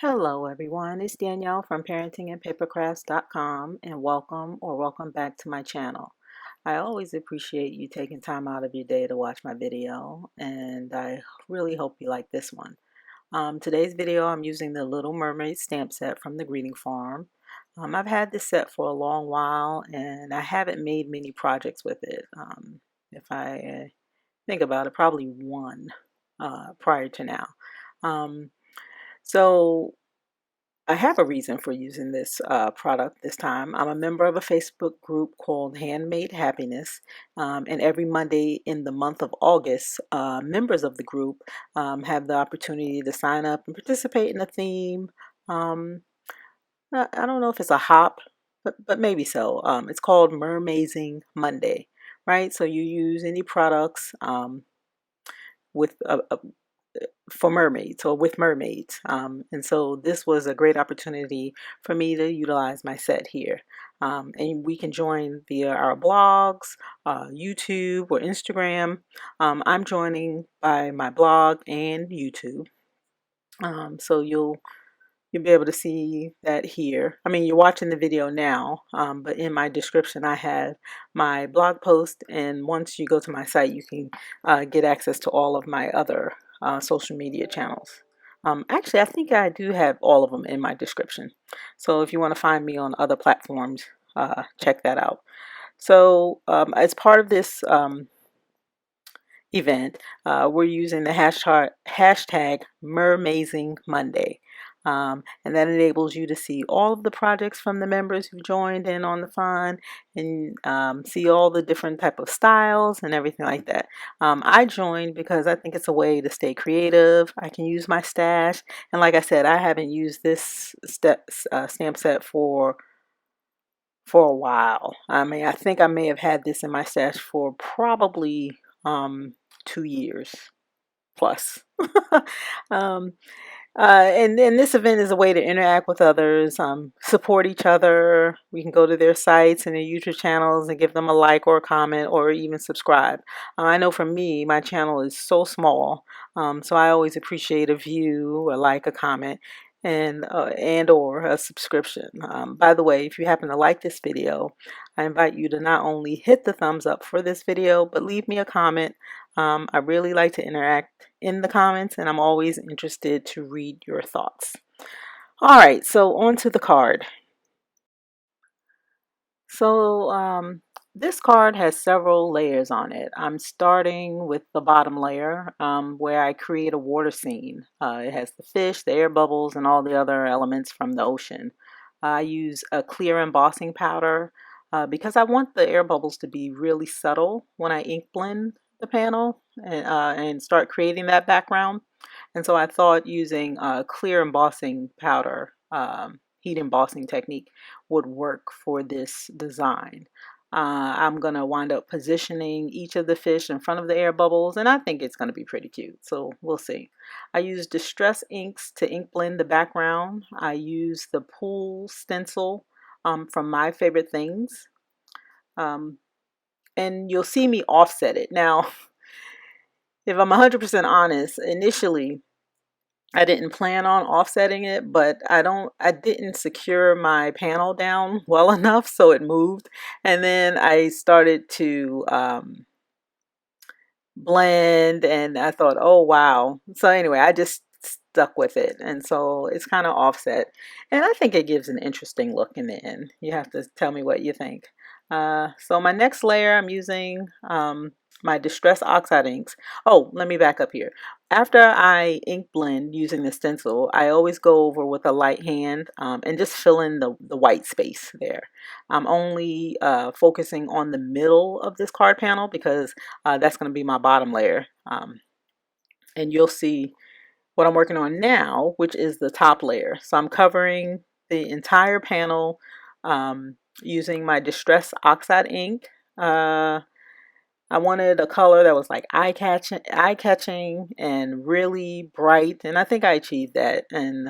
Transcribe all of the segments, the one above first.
Hello everyone, it's Danielle from parentingandpapercrafts.com and welcome back to my channel. I always appreciate you taking time out of your day to watch my video, and I really hope you like this one. Today's video I'm using the Little Mermaid stamp set from the Greeting Farm. I've had this set for a long while and I haven't made many projects with it. If I think about it, probably one prior to now. Um, so I have a reason for using this product this time. I'm a member of a Facebook group called Handmade Happiness, and every Monday in the month of August, members of the group have the opportunity to sign up and participate in a theme. Um, I don't know if it's a hop, but maybe so. It's called Mermazing Monday, right? So you use any products with for mermaids or with mermaids. And so this was a great opportunity for me to utilize my set here. And we can join via our blogs, YouTube or Instagram. I'm joining by my blog and YouTube. So you'll be able to see that here. I mean, you're watching the video now, but in my description I have my blog post, and once you go to my site you can get access to all of my other social media channels. Actually, I think I do have all of them in my description. So if you want to find me on other platforms, check that out. So as part of this event, we're using the hashtag Mermazing Monday. And that enables you to see all of the projects from the members who joined in on the fun, and see all the different type of styles and everything like that. I joined because I think it's a way to stay creative. I can use my stash, and like I said, I haven't used this stamp set for a while. I mean, I think I may have had this in my stash for probably 2 years plus. um, and this event is a way to interact with others, support each other. We can go to their sites and their YouTube channels and give them a like or a comment or even subscribe. I know for me, my channel is so small, so I always appreciate a view, a like, a comment, and or a subscription. By the way, if you happen to like this video, I invite you to not only hit the thumbs up for this video, but leave me a comment. I really like to interact in the comments, and I'm always interested to read your thoughts. All right, so on to the card. So this card has several layers on it. I'm starting with the bottom layer, where I create a water scene. It has the fish, the air bubbles, and all the other elements from the ocean. I use a clear embossing powder because I want the air bubbles to be really subtle when I ink blend the panel and start creating that background. And so I thought using a clear embossing powder, heat embossing technique, would work for this design. I'm going to wind up positioning each of the fish in front of the air bubbles, and I think it's going to be pretty cute, so we'll see. I use Distress inks to ink blend the background. I use the pool stencil from My Favorite Things, and you'll see me offset it. Now, if I'm 100% honest, initially I didn't plan on offsetting it, but I didn't secure my panel down well enough, so it moved. And then I started to blend, and I thought, oh wow. So anyway, I just stuck with it, and so it's kind of offset, and I think it gives an interesting look in the end. You have to tell me what you think. So my next layer, I'm using my Distress Oxide inks. Oh, let me back up here. After I ink blend using the stencil, I always go over with a light hand and just fill in the white space there. I'm only focusing on the middle of this card panel because that's going to be my bottom layer. And you'll see what I'm working on now, which is the top layer. So I'm covering the entire panel using my Distress Oxide ink. I wanted a color that was like eye-catching and really bright, and I think I achieved that, and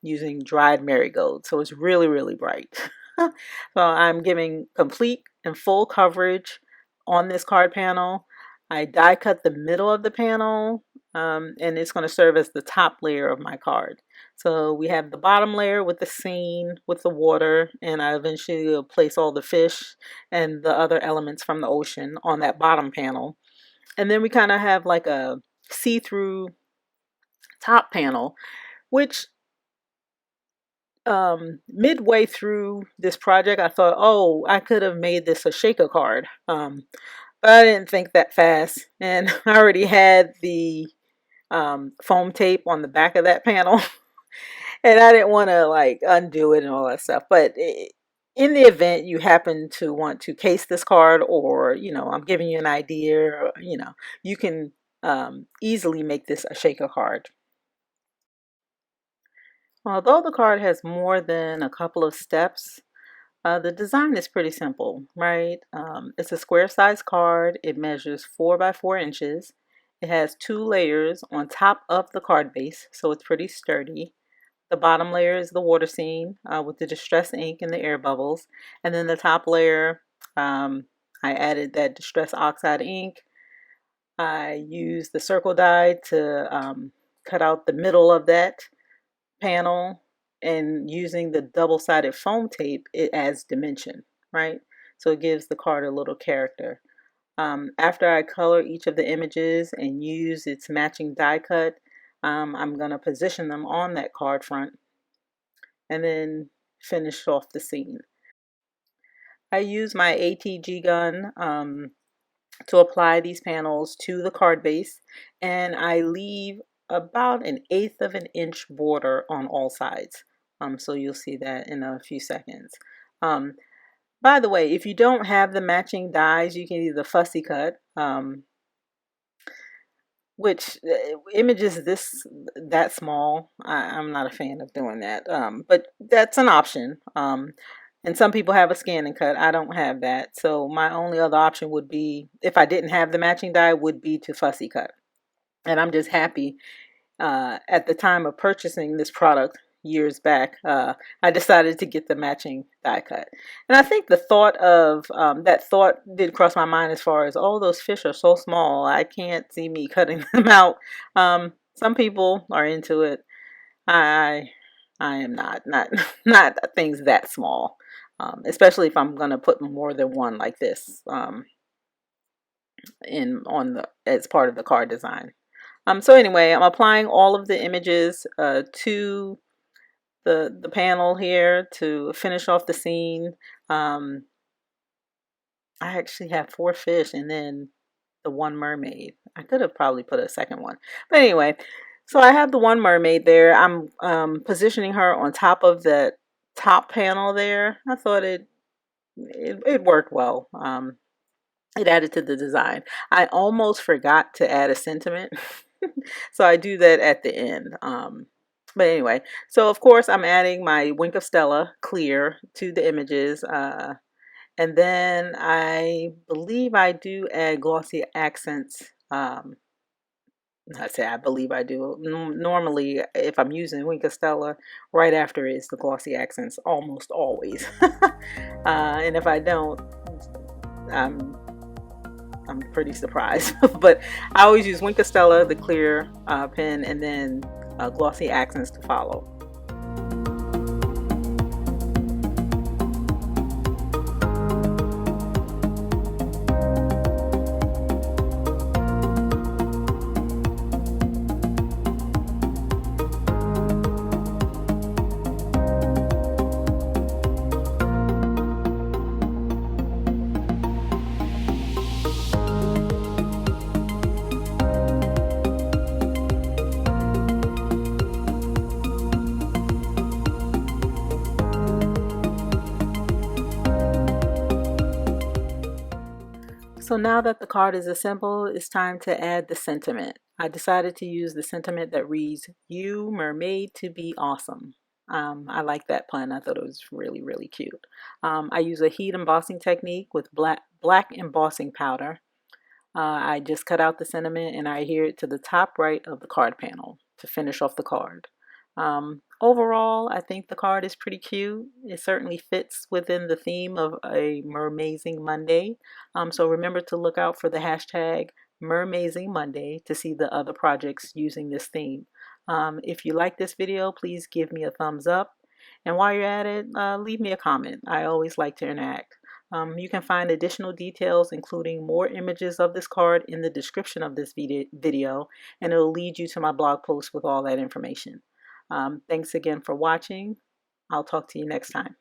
using dried marigold, so it's really, really bright. So I'm giving complete and full coverage on this card panel. I die cut the middle of the panel and it's going to serve as the top layer of my card. So we have the bottom layer with the scene, with the water, and I eventually will place all the fish and the other elements from the ocean on that bottom panel. And then we kind of have like a see-through top panel, which midway through this project, I thought, oh, I could have made this a shaker card. But I didn't think that fast. And I already had the foam tape on the back of that panel. And I didn't want to like undo it and all that stuff. But in the event you happen to want to case this card, or, I'm giving you an idea, or, you can easily make this a shaker card. Although the card has more than a couple of steps, the design is pretty simple, right? It's a square size card. It measures 4 by 4 inches. It has 2 layers on top of the card base, so it's pretty sturdy. The bottom layer is the water scene with the distress ink and the air bubbles. And then the top layer, I added that distress oxide ink. I used the circle die to cut out the middle of that panel, and using the double-sided foam tape, it adds dimension, right? So it gives the card a little character. After I color each of the images and use its matching die cut, I'm going to position them on that card front and then finish off the scene. I use my ATG gun to apply these panels to the card base, and I leave about 1/8 of an inch border on all sides. So you'll see that in a few seconds. By the way, if you don't have the matching dies, you can either fussy cut, which images that small, I'm not a fan of doing that, but that's an option. And some people have a scan and cut. I don't have that. So my only other option would be, if I didn't have the matching die, would be to fussy cut. And I'm just happy at the time of purchasing this product years back, I decided to get the matching die cut. And I think the thought of that thought did cross my mind as far as, oh, those fish are so small, I can't see me cutting them out. Some people are into it. I am not things that small, especially if I'm going to put more than one like this as part of the card design. So anyway, I'm applying all of the images to the panel here to finish off the scene. I actually have 4 fish and then the 1 mermaid. I could have probably put a second one, but anyway. So I have the 1 mermaid there. I'm positioning her on top of the top panel there. I thought it worked well. It added to the design. I almost forgot to add a sentiment. So I do that at the end. But anyway, so of course I'm adding my Wink of Stella clear to the images. And then I believe I do add glossy accents. I believe I do. Normally, if I'm using Wink of Stella, right after is the glossy accents, almost always. And if I don't, I'm pretty surprised. But I always use Wink of Stella, the clear pen, and then glossy accents to follow. So now that the card is assembled, it's time to add the sentiment. I decided to use the sentiment that reads, "You were made to be awesome." I like that pun. I thought it was really, really cute. I use a heat embossing technique with black embossing powder. I just cut out the sentiment and I adhere it to the top right of the card panel to finish off the card. Overall, I think the card is pretty cute. It certainly fits within the theme of a Mermazing Monday. So remember to look out for the hashtag Mermazing Monday to see the other projects using this theme. If you like this video, please give me a thumbs up. And while you're at it, leave me a comment. I always like to interact. You can find additional details, including more images of this card, in the description of this video, and it'll lead you to my blog post with all that information. Thanks again for watching. I'll talk to you next time.